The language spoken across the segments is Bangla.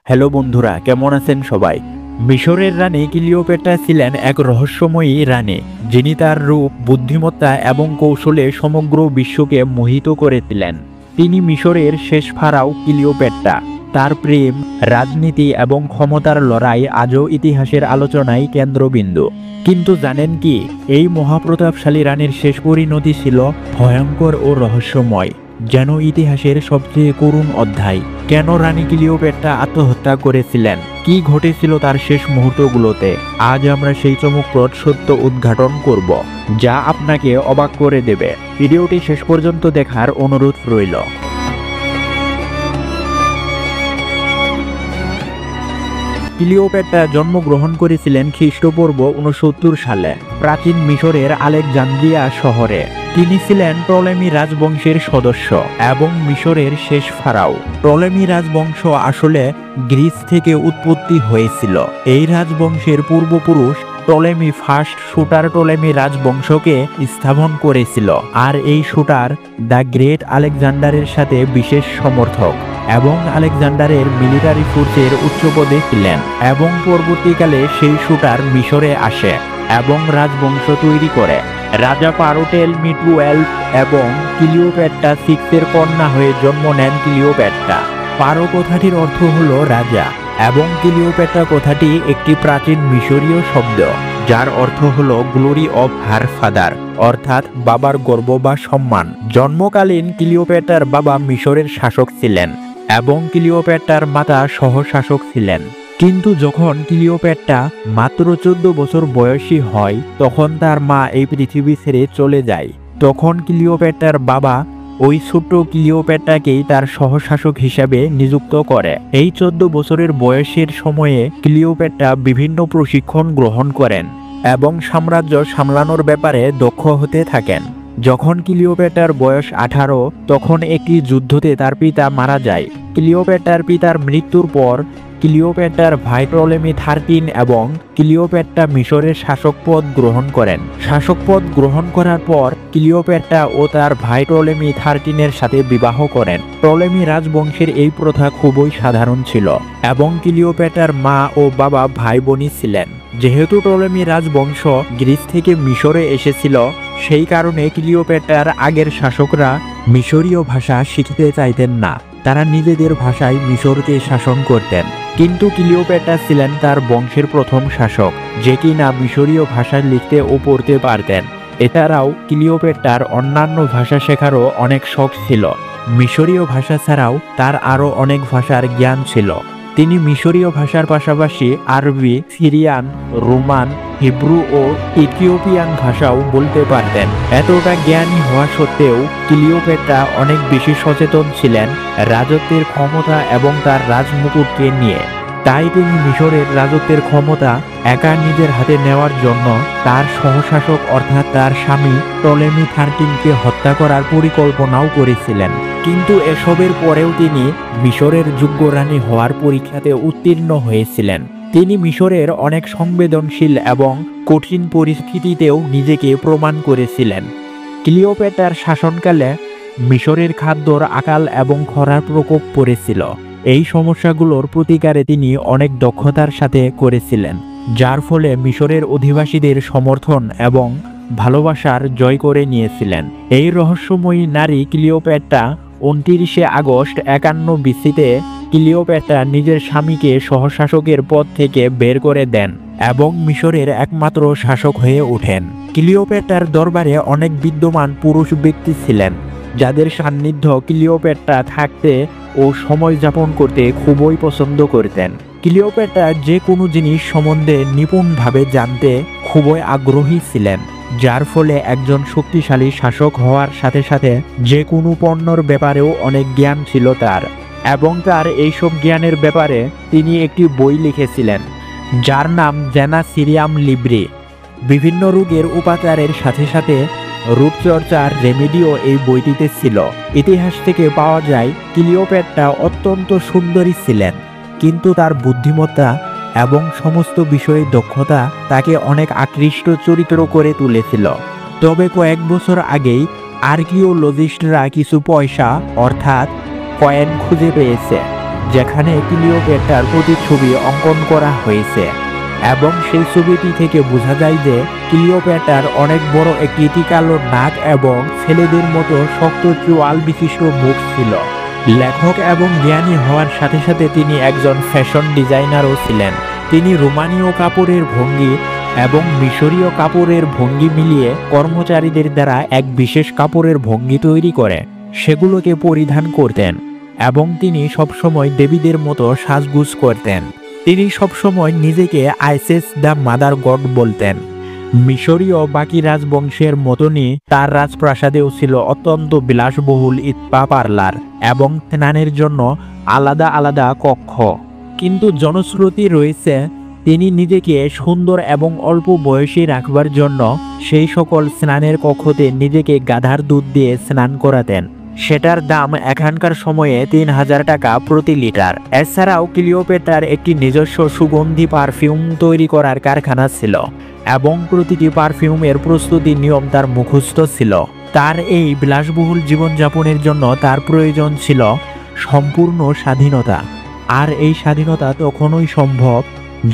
হ্যালো বন্ধুরা, কেমন আছেন সবাই? মিশরের রানী ক্লিওপেট্রা ছিলেন এক রহস্যময়ী রানী, যিনি তার রূপ, বুদ্ধিমত্তা এবং কৌশলে সমগ্র বিশ্বকে মোহিত করেছিলেন। তিনি মিশরের শেষ ফারাও ক্লিওপেট্রা। তার প্রেম, রাজনীতি এবং ক্ষমতার লড়াই আজও ইতিহাসের আলোচনায় কেন্দ্রবিন্দু। কিন্তু জানেন কি, এই মহাপ্রতাপশালী রানীর শেষ পরিণতি ছিল ভয়ঙ্কর ও রহস্যময়, যেন ইতিহাসের সবচেয়ে করুণ অধ্যায়। কেন রানী ক্লিওপেট্রা আত্মহত্যা করেছিলেন, কি ঘটেছিল তার শেষ মুহূর্তগুলোতে, আজ আমরা সেই চমকপ্রদ সত্য উদ্ঘাটন করব, যা আপনাকে অবাক করে দেবে। ভিডিওটি শেষ পর্যন্ত দেখার অনুরোধ রইল। ক্লিওপেট্রা জন্মগ্রহণ করেছিলেন খ্রিস্টপূর্ব 69 সালে প্রাচীন মিশরের আলেকজান্দ্রিয়া শহরে। তিনি ছিলেন টলেমি রাজবংশের সদস্য এবং মিশরের শেষ ফারাও। টলেমি রাজবংশ আসলে গ্রিস থেকে উৎপত্তি হয়েছিল। এই রাজবংশের পূর্বপুরুষ টলেমি ফার্স্ট শুটার টলেমি রাজবংশকে স্থাপন করেছিল, আর এই শুটার দ্য গ্রেট আলেকজান্ডারের সাথে বিশেষ সমর্থক এবং আলেকজান্ডারের মিলিটারি ফোর্সের উচ্চপদে ছিলেন। এবং পরবর্তীকালে সেই শুটার মিশরে আসে এবং রাজবংশ তৈরি করে। রাজা পারোটেলমি 12 এবং ক্লিওপেট্রা 6 এর কন্যা হয়ে জন্ম নেন ক্লিওপেট্রা। পারো কথাটির অর্থ হলো রাজা এবং ক্লিওপেট্রা কথাটি একটি প্রাচীন মিশরীয় শব্দ, যার অর্থ হলো গ্লোরি অফ হার ফাদার, অর্থাৎ বাবার গর্ব বা সম্মান। জন্মকালীন ক্লিওপেট্রার বাবা মিশরের শাসক ছিলেন এবং ক্লিওপেট্রার মাতা সহশাসক ছিলেন। কিন্তু যখন ক্লিওপেট্রা মাত্র 14 বছর বয়সী হয়, তখন তার মা এই পৃথিবী ছেড়ে চলে যায়। তখন ক্লিওপেট্রার বাবা ওই ছোট্ট ক্লিওপেট্রাকেই তার সহশাসক হিসেবে নিযুক্ত করে। এই 14 বছরের বয়সের সময়ে ক্লিওপেট্রা বিভিন্ন প্রশিক্ষণ গ্রহণ করেন এবং সাম্রাজ্য সামলানোর ব্যাপারে দক্ষ হতে থাকেন। যখন ক্লিওপেট্রার বয়স 18, তখন একটি যুদ্ধতে তার পিতা মারা যায়। ক্লিওপেট্রার পিতার মৃত্যুর পর ক্লিওপেট্রার ভাই টলেমি 13 এবং ক্লিওপেট্রা মিশরের শাসক পদ গ্রহণ করেন। শাসক পদ গ্রহণ করার পর ক্লিওপেট্রা ও তার ভাই টলেমি 13 এর সাথে বিবাহ করেন। টলেমি রাজবংশের এই প্রথা খুবই সাধারণ ছিল এবং ক্লিওপেট্রার মা ও বাবা ভাই বোনই ছিলেন। যেহেতু টলেমি রাজবংশ গ্রিস থেকে মিশরে এসেছিল, সেই কারণে ক্লিওপেট্রার আগের শাসকরা মিশরীয় ভাষা শিখতে চাইতেন না। তারা নিজেদের ভাষায় মিশরকে শাসন করতেন। কিন্তু ক্লিওপেট্রা ছিলেন তার বংশের প্রথম শাসক, যে কিনা মিশরীয় ভাষা লিখতে ও পড়তে পারতেন। এছাড়াও ক্লিওপেট্রার অন্যান্য ভাষা শেখারও অনেক শখ ছিল। মিশরীয় ভাষা ছাড়াও তার আরও অনেক ভাষার জ্ঞান ছিল। তিনি মিশরীয় ভাষার পাশাপাশি আরবি, সিরিয়ান, রোমান, হিব্রু ও ইথিওপিয়ান ভাষাও বলতে পারতেন। এতটা জ্ঞানী হওয়া সত্ত্বেও ক্লিওপেট্রা অনেক বেশি সচেতন ছিলেন রাজত্বের ক্ষমতা এবং তার রাজমুকুটকে নিয়ে। তাই তিনি মিশরের রাজত্বের ক্ষমতা একা নিজের হাতে নেওয়ার জন্য তার সহশাসক অর্থাৎ তার স্বামী টলেমি 13কে হত্যা করার পরিকল্পনাও করেছিলেন। কিন্তু এসবের পরেও তিনি মিশরের যোগ্য রানী হওয়ার পরীক্ষাতে উত্তীর্ণ হয়েছিলেন। তিনি মিশরের অনেক সংবেদনশীল এবং কঠিন পরিস্থিতিতেও নিজেকে প্রমাণ করেছিলেন। ক্লিওপেট্রার শাসনকালে মিশরের খাদ্যর আকাল এবং খরার প্রকোপ পড়েছিল। এই সমস্যাগুলোর প্রতিকারে তিনি অনেক দক্ষতার সাথে করেছিলেন, যার ফলে মিশরের অধিবাসীদের সমর্থন এবং ভালোবাসার জয় করে নিয়েছিলেন। এই রহস্যময়ী নারী ক্লিওপেট্রা 29 আগস্ট 51 BC-তে ক্লিওপেট্রা নিজের স্বামীকে সহশাসকের পদ থেকে বের করে দেন এবং মিশরের একমাত্র শাসক হয়ে ওঠেন। ক্লিওপেট্রার দরবারে অনেক বিদ্যমান পুরুষ ব্যক্তি ছিলেন, যাদের সান্নিধ্য ক্লিওপেট্রা থাকতে ও সময় যাপন করতে খুবই পছন্দ করতেন। ক্লিওপেট্রা যে কোনো জিনিস সম্বন্ধে নিপুণভাবে জানতে খুবই আগ্রহী ছিলেন, যার ফলে একজন শক্তিশালী শাসক হওয়ার সাথে সাথে যে কোনো পণ্যর ব্যাপারেও অনেক জ্ঞান ছিল তার। এবং তার এইসব জ্ঞানের ব্যাপারে তিনি একটি বই লিখেছিলেন, যার নাম জেনাসিরিয়াম লিব্রি। বিভিন্ন রোগের উপাচারের সাথে সাথে রূপচর্চার রেমেডিও এই বইটিতে ছিল। ইতিহাস থেকে পাওয়া যায় ক্লিওপেট্রা অত্যন্ত সুন্দরী ছিলেন, কিন্তু তার বুদ্ধিমত্তা এবং সমস্ত বিষয়ে দক্ষতা তাকে অনেক আকৃষ্ট চরিত্র করে তুলেছিল। তবে কয়েক বছর আগেই আর্কিওলজিস্টরা কিছু পয়সা অর্থাৎ কয়েন খুঁজে পেয়েছে, যেখানে ক্লিওপেট্রার প্রতিচ্ছবি অঙ্কন করা হয়েছে এবং সেই ছবিটি থেকে বোঝা যায় যে ক্লিওপেট্রার অনেক বড় একটি টিকালো নাক এবং ছেলেদের মতো শক্ত চোয়াল বিশিষ্ট মুখ ছিল। লেখক এবং জ্ঞানী হওয়ার সাথে সাথে তিনি একজন ফ্যাশন ডিজাইনারও ছিলেন। তিনি রোমানীয় কাপড়ের ভঙ্গি এবং মিশরীয় কাপড়ের ভঙ্গি মিলিয়ে কর্মচারীদের দ্বারা এক বিশেষ কাপড়ের ভঙ্গি তৈরি করে সেগুলোকে পরিধান করতেন এবং তিনি সবসময় দেবীদের মতো সাজগুজ করতেন। তিনি সবসময় নিজেকে আইসিস দ্য মাদার গড বলতেন। মিশরীয় বাকি রাজবংশের মতনই তার রাজপ্রাসাদেও ছিল অত্যন্ত বিলাসবহুল ইস্পা পার্লার এবং স্নানের জন্য আলাদা আলাদা কক্ষ। কিন্তু জনশ্রুতি রয়েছে তিনি নিজেকে সুন্দর এবং অল্প বয়সী রাখবার জন্য সেই সকল স্নানের কক্ষতে নিজেকে গাধার দুধ দিয়ে স্নান করাতেন। সেটার দাম এখানকার সময়ে ৩,০০০ টাকা প্রতি লিটার। এছাড়াও ক্লিওপেট্রার একটি নিজস্ব সুগন্ধি পারফিউম তৈরি করার কারখানা ছিল এবং প্রতিটি পারফিউমের প্রস্তুতি নিয়ম তার মুখস্থ ছিল। তার এই বিলাসবহুল জীবনযাপনের জন্য তার প্রয়োজন ছিল সম্পূর্ণ স্বাধীনতা, আর এই স্বাধীনতা তখনই সম্ভব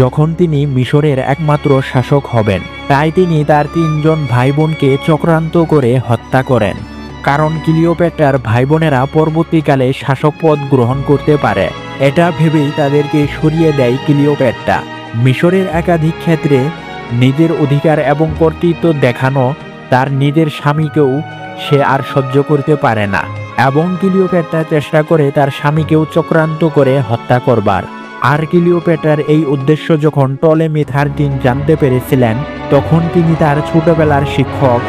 যখন তিনি মিশরের একমাত্র শাসক হবেন। তাই তিনি তার ৩ জন ভাই বোনকে চক্রান্ত করে হত্যা করেন, কারণ ক্লিওপেট্রার ভাই বোনেরা পরবর্তীকালে শাসক পদ গ্রহণ করতে পারে। এটা ভেবেই তাদেরকে সরিয়ে দেয় ক্লিওপেট্রা। মিশরের একাধিক ক্ষেত্রে নিজের অধিকার এবং কর্তৃত্ব দেখানো তার নিজের স্বামীকেও সে আর সহ্য করতে পারে না এবং ক্লিওপেট্রা চেষ্টা করে তার স্বামীকেও চক্রান্ত করে হত্যা করবার। আর ক্লিওপেট্রার এই উদ্দেশ্য যখন টলেমি 13 জানতে পেরেছিলেন, তখন তিনি তার ছোটবেলার শিক্ষক,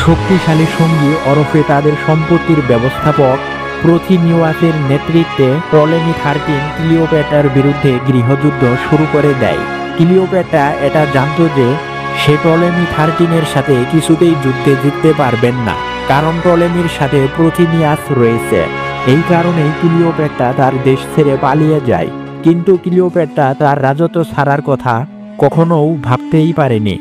শক্তিশালী সঙ্গী ওরফে তাদের সম্পত্তির ব্যবস্থাপক প্রথিনিউয়াসের নেতৃত্বে টলেমি 13 ক্লিওপেট্রার বিরুদ্ধে গৃহযুদ্ধ শুরু করে দেয়। ক্লিওপেট্রা এটা জানত যে সে টলেমি 13-এর সাথে কিছুতেই যুদ্ধে জিততে পারবেন না, কারণ টলেমির সাথে প্রথিনিয়াস রয়েছে। এই কারণেই ক্লিওপেট্রা তার দেশ ছেড়ে পালিয়ে যায়। কিন্তু ক্লিওপেট্রা তার রাজত্ব ছাড়ার কথা কখনো ভাবতেই পারেনি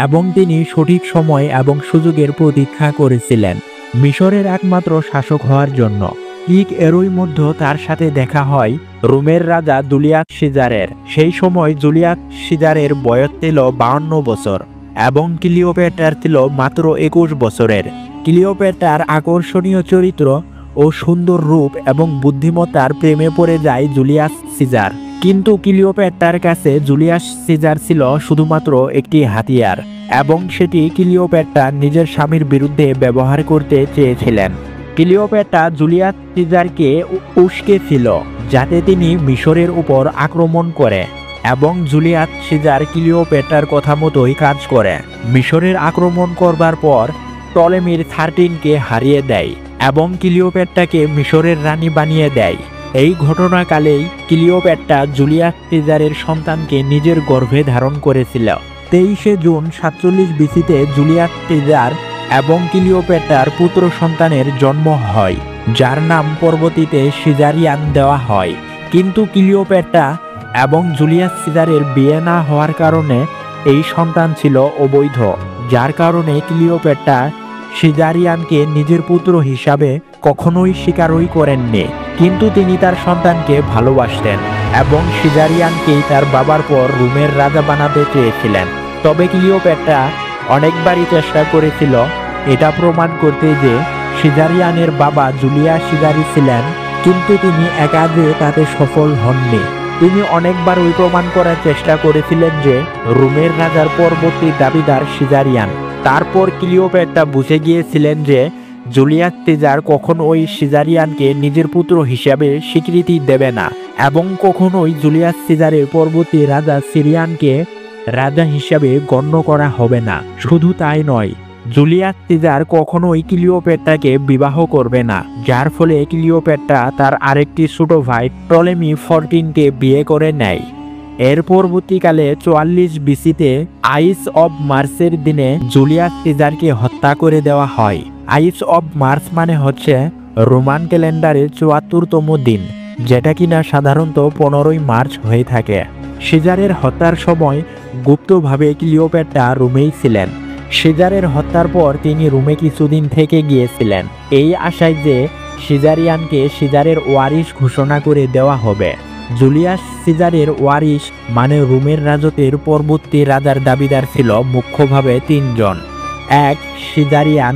এবং তিনি সঠিক সময় এবং সুযোগের প্রতীক্ষা করেছিলেন মিশরের একমাত্র শাসক হওয়ার জন্য। ঠিক এরই মধ্যে তার সাথে দেখা হয় রোমের রাজা জুলিয়াস সিজারের। সেই সময় জুলিয়াস সিজারের বয়স ছিল 52 বছর এবং ক্লিওপেট্রার ছিল মাত্র 21 বছরের। ক্লিওপেট্রার আকর্ষণীয় চরিত্র ও সুন্দর রূপ এবং বুদ্ধিমত্তার প্রেমে পড়ে যায় জুলিয়াস সিজার। কিন্তু ক্লিওপেট্রার কাছে জুলিয়াস সিজার ছিল শুধুমাত্র একটি হাতিয়ার এবং সেটি ক্লিওপেট্রা নিজের স্বামীর বিরুদ্ধে ব্যবহার করতে চেয়েছিলেন। ক্লিওপেট্রা জুলিয়াস সিজারকে উস্কেছিল যাতে তিনি মিশরের উপর আক্রমণ করে এবং জুলিয়াস সিজার ক্লিওপেট্রার কথা মতোই কাজ করে। মিশরের আক্রমণ করবার পর টলেমির 13কে হারিয়ে দেয় এবং ক্লিওপেট্রাকে মিশরের রানী বানিয়ে দেয়। এই ঘটনাকালেই ক্লিওপেট্রা জুলিয়াস সিজারের সন্তানকে নিজের গর্ভে ধারণ করেছিল। 23 জুন 47 বিসিতে জুলিয়াস সিজার এবং ক্লিওপেট্রার পুত্র সন্তানের জন্ম হয়, যার নাম পরবর্তীতে সিজারিয়ান দেওয়া হয়। কিন্তু ক্লিওপেট্রা এবং জুলিয়াস সিজারের বিয়ে না হওয়ার কারণে এই সন্তান ছিল অবৈধ, যার কারণে ক্লিওপেট্রা সিজারিয়ানকে নিজের পুত্র হিসাবে কখনোই স্বীকারই করেননি। কিন্তু তিনি তার সন্তানকে ভালোবাসতেন এবং সিজারিয়ানকেই তার বাবার পর রোমের রাজা বানাতে চেয়েছিলেন। তবে ক্লিওপেট্রা অনেকবারই চেষ্টা করেছিল এটা প্রমাণ করতে যে সিজারিয়ানের বাবা জুলিয়াস সিজারি ছিলেন, কিন্তু তিনি একাজে তাতে সফল হননি। তিনি অনেকবার ওই প্রমাণ করার চেষ্টা করেছিলেন যে রোমের রাজার পরবর্তী দাবিদার সিজারিয়ান। তারপর ক্লিওপেট্রা বুঝে গিয়েছিলেন যে জুলিয়াস সিজার কখনোই সিজারিয়ানকে নিজের পুত্র হিসাবে স্বীকৃতি দেবে না এবং কখনোই জুলিয়াস সিজারের পরবর্তী রাজা সিরিয়ানকে রাজা হিসাবে গণ্য করা হবে না। শুধু তাই নয়, জুলিয়াস সিজার কখনোই ক্লিওপেট্রাকে বিবাহ করবে না, যার ফলে ক্লিওপেট্রা তার আরেকটি ছোট ভাই টলেমি 14কে বিয়ে করে নেয়। এর পরবর্তীকালে 44 বিসিতে আইস অব মার্চের দিনে জুলিয়াস সিজারকে হত্যা করে দেওয়া হয়। আইস অব মার্চ মানে হচ্ছে রোমান ক্যালেন্ডারের 74তম দিন, যেটা কিনা সাধারণত 15ই মার্চ হয়ে থাকে। সিজারের হত্যার সময় গুপ্তভাবে ক্লিওপেট্রা রোমেই ছিলেন। সিজারের হত্যার পর তিনি রোমে কিছুদিন থেকে গিয়েছিলেন এই আশায় যে সিজারিয়ানকে সিজারের ওয়ারিশ ঘোষণা করে দেওয়া হবে। জুলিয়াস সিজারের ওয়ারিশ মানে রোমের রাজত্বের পরবর্তী রাজার দাবিদার ছিল মুখ্যভাবে তিনজন। এক, সিজারিয়ান,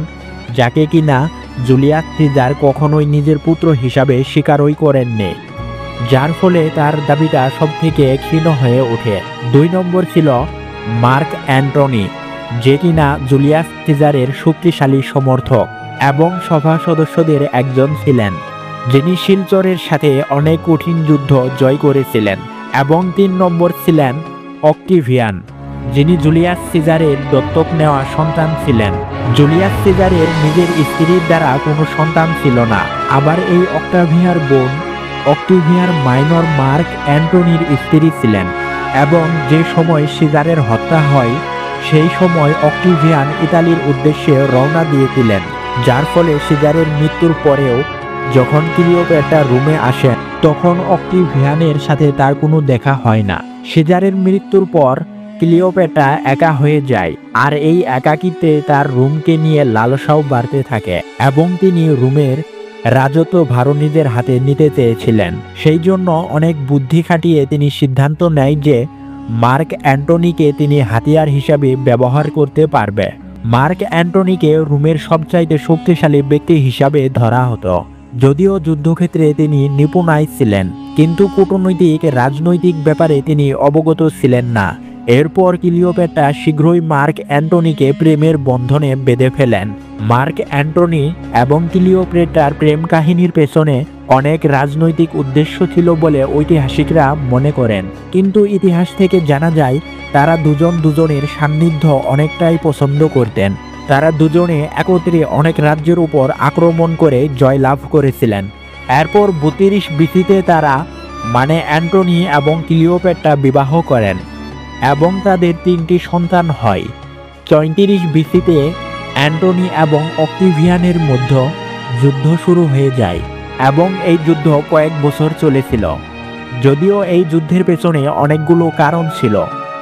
যাকে কিনা জুলিয়াস সিজার কখনোই নিজের পুত্র হিসাবে স্বীকারই করেননি, যার ফলে তার দাবিটা সবথেকে ক্ষীণ হয়ে ওঠে। 2 নম্বর ছিল মার্ক অ্যান্টনি, যে কিনা জুলিয়াস সিজারের শক্তিশালী সমর্থক এবং সভা সদস্যদের একজন ছিলেন, যিনি শিলচরের সাথে অনেক কঠিন যুদ্ধ জয় করেছিলেন। এবং 3 নম্বর ছিলেন অক্টিভিয়ান, যিনি জুলিয়াস সিজারের দত্তক নেওয়া সন্তান ছিলেন। জুলিয়াস সিজারের নিজের স্ত্রীর দ্বারা কোনো সন্তান ছিল না। আবার এই অক্টাভিয়ার বোন অক্টিভিয়ার মাইনর মার্ক অ্যান্টনির স্ত্রী ছিলেন এবং যে সময় সিজারের হত্যা হয় সেই সময় অক্টিভিয়ান ইতালির উদ্দেশ্যে রওনা দিয়েছিলেন, যার ফলে সিজারের মৃত্যুর পরেও যখন ক্লিওপেট্রা রোমে আসেন তখন অক্টিভিয়ানের সাথে তার কোনো দেখা হয় না। সিজারের মৃত্যুর পর ক্লিওপেট্রা একা হয়ে যায়, আর এই একাকিত্বে তার রোমকে নিয়ে লালসাও বাড়তে থাকে এবং তিনি রোমের রাজত্ব ভার নিজের হাতে নিতে চেয়েছিলেন। সেই জন্য অনেক বুদ্ধি খাটিয়ে তিনি সিদ্ধান্ত নেয় যে মার্ক অ্যান্টনিকে তিনি হাতিয়ার হিসাবে ব্যবহার করতে পারবে। মার্ক অ্যান্টনিকে রোমের সবচাইতে শক্তিশালী ব্যক্তি হিসাবে ধরা হতো। যদিও যুদ্ধক্ষেত্রে তিনি নিপুণাই ছিলেন, কিন্তু কূটনৈতিক রাজনৈতিক ব্যাপারে তিনি অবগত ছিলেন না। এরপর ক্লিওপেট্রা শীঘ্রই মার্ক অ্যান্টনিকে প্রেমের বন্ধনে বেঁধে ফেলেন। মার্ক অ্যান্টনি এবং ক্লিওপেট্রার প্রেম কাহিনীর পেছনে অনেক রাজনৈতিক উদ্দেশ্য ছিল বলে ঐতিহাসিকরা মনে করেন, কিন্তু ইতিহাস থেকে জানা যায় তারা দুজন দুজনের সান্নিধ্য অনেকটাই পছন্দ করতেন। তারা দুজনে একত্রে অনেক রাজ্যের উপর আক্রমণ করে জয়লাভ করেছিলেন। এরপর 32 বিসিতে তারা মানে অ্যান্টনি এবং ক্লিওপেট্রা বিবাহ করেন এবং তাদের 3টি সন্তান হয়। 34 বিসিতে অ্যান্টনি এবং অক্টিভিয়ানের মধ্যে যুদ্ধ শুরু হয়ে যায় এবং এই যুদ্ধ কয়েক বছর চলেছিল। যদিও এই যুদ্ধের পেছনে অনেকগুলো কারণ ছিল,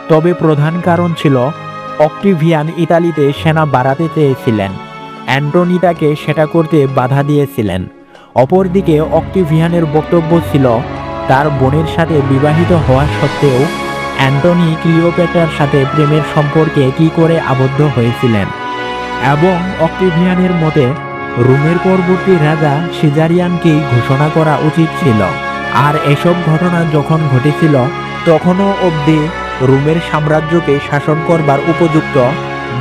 তবে প্রধান কারণ ছিল অক্টিভিয়ান ইতালিতে সেনা বাড়াতে চেয়েছিলেন। অ্যান্টনি তাকে সেটা করতে বাধা দিয়েছিলেন। অপরদিকে অক্টিভিয়ানের বক্তব্য ছিল তার বোনের সাথে বিবাহিত হওয়া সত্ত্বেও অ্যান্টনি ক্লিওপেট্রার সাথে প্রেমের সম্পর্কে কি করে আবদ্ধ হয়েছিলেন, এবং অক্টিভিয়ানের মতে রোমের পরবর্তী রাজা সিজারিয়ানকেই ঘোষণা করা উচিত ছিল। আর এসব ঘটনা যখন ঘটেছিল তখনও অবধি রোমের সাম্রাজ্যকে শাসন করবার উপযুক্ত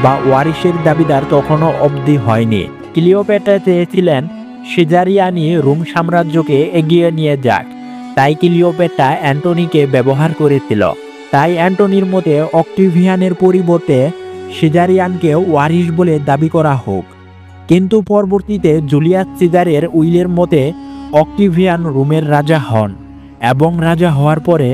বা ওয়ারিশের দাবিদার তখনও অবধি হয়নি। ক্লিওপেট্রা চেয়েছিলেন সিজারিয়ানই রোম সাম্রাজ্যকে এগিয়ে নিয়ে যাক, তাই ক্লিওপেট্রা অ্যান্টনিকে ব্যবহার করেছিল। তাই অ্যান্টনির মতে অক্টিভিয়ানের পরিবর্তে সিজারিয়ানকে ওয়ারিশ বলে দাবি করা হোক। কিন্তু পরবর্তীতে জুলিয়াস সিজারের উইলের মতে অক্টিভিয়ান রোমের রাজা হন এবং রাজা হওয়ার পরে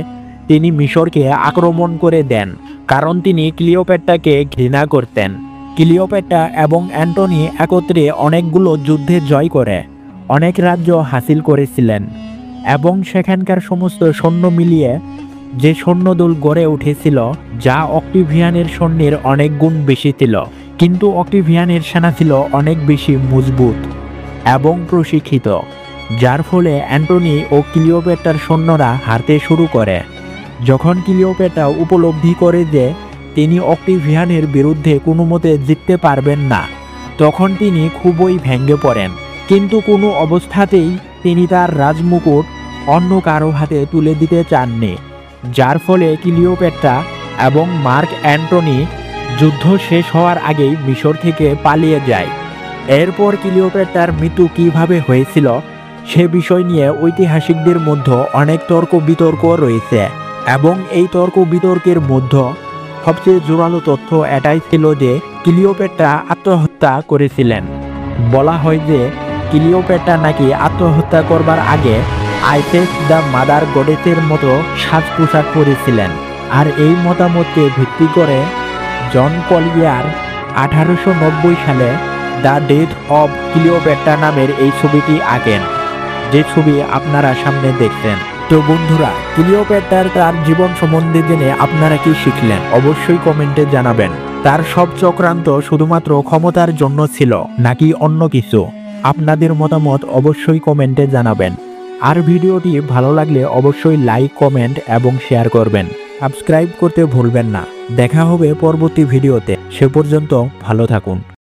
তিনি মিশরকে আক্রমণ করে দেন, কারণ তিনি ক্লিওপেট্রাকে ঘৃণা করতেন। ক্লিওপেট্রা এবং অ্যান্টনি একত্রে অনেকগুলো যুদ্ধে জয় করে অনেক রাজ্য হাসিল করেছিলেন এবং সেখানকার সমস্ত সৈন্য মিলিয়ে যে সৈন্যদল গড়ে উঠেছিল যা অক্টিভিয়ানের সৈন্যের অনেক গুণ বেশি ছিল। কিন্তু অক্টিভিয়ানের সেনা ছিল অনেক বেশি মজবুত এবং প্রশিক্ষিত, যার ফলে অ্যান্টনি ও ক্লিওপেট্রার সৈন্যরা হারতে শুরু করে। যখন ক্লিওপেট্রা উপলব্ধি করে যে তিনি অক্টিভিয়ানের বিরুদ্ধে কোনো মতে জিততে পারবেন না, তখন তিনি খুবই ভেঙে পড়েন। কিন্তু কোনো অবস্থাতেই তিনি তার রাজমুকুট অন্য কারো হাতে তুলে দিতে চাননি, যার ফলে ক্লিওপেট্রা এবং মার্ক অ্যান্টনি যুদ্ধ শেষ হওয়ার আগেই মিশর থেকে পালিয়ে যায়। এরপর ক্লিওপেট্রার মৃত্যু কিভাবে হয়েছিল সে বিষয় নিয়ে ঐতিহাসিকদের মধ্যে অনেক তর্ক বিতর্ক রয়েছে, এবং এই তর্ক বিতর্কের মধ্যে সবচেয়ে জোরালো তথ্য এটাই ছিল যে ক্লিওপেট্রা আত্মহত্যা করেছিলেন। বলা হয় যে ক্লিওপেট্রা নাকি আত্মহত্যা করবার আগে আইসিস দ্য মাদার গডেসের মতো সাজ পোশাক পরেছিলেন। আর এই মতামতকে ভিত্তি করে জন কলিয়ার 1890 সালে দ্য ডেথ অব ক্লিওপেট্রা নামের এই ছবিটি আঁকেন, যে ছবি আপনারা সামনে দেখছেন। তো বন্ধুরা, ক্লিওপেট্রার তার জীবন সম্বন্ধে জেনে আপনারা কি শিখলেন অবশ্যই কমেন্টে জানাবেন। তার সব চক্রান্ত শুধুমাত্র ক্ষমতার জন্য ছিল নাকি অন্য কিছু? আপনাদের মতামত অবশ্যই কমেন্টে জানাবেন। আর ভিডিওটি ভালো লাগলে অবশ্যই লাইক, কমেন্ট এবং শেয়ার করবেন। সাবস্ক্রাইব করতে ভুলবেন না। দেখা হবে পরবর্তী ভিডিওতে। সে পর্যন্ত ভালো থাকুন।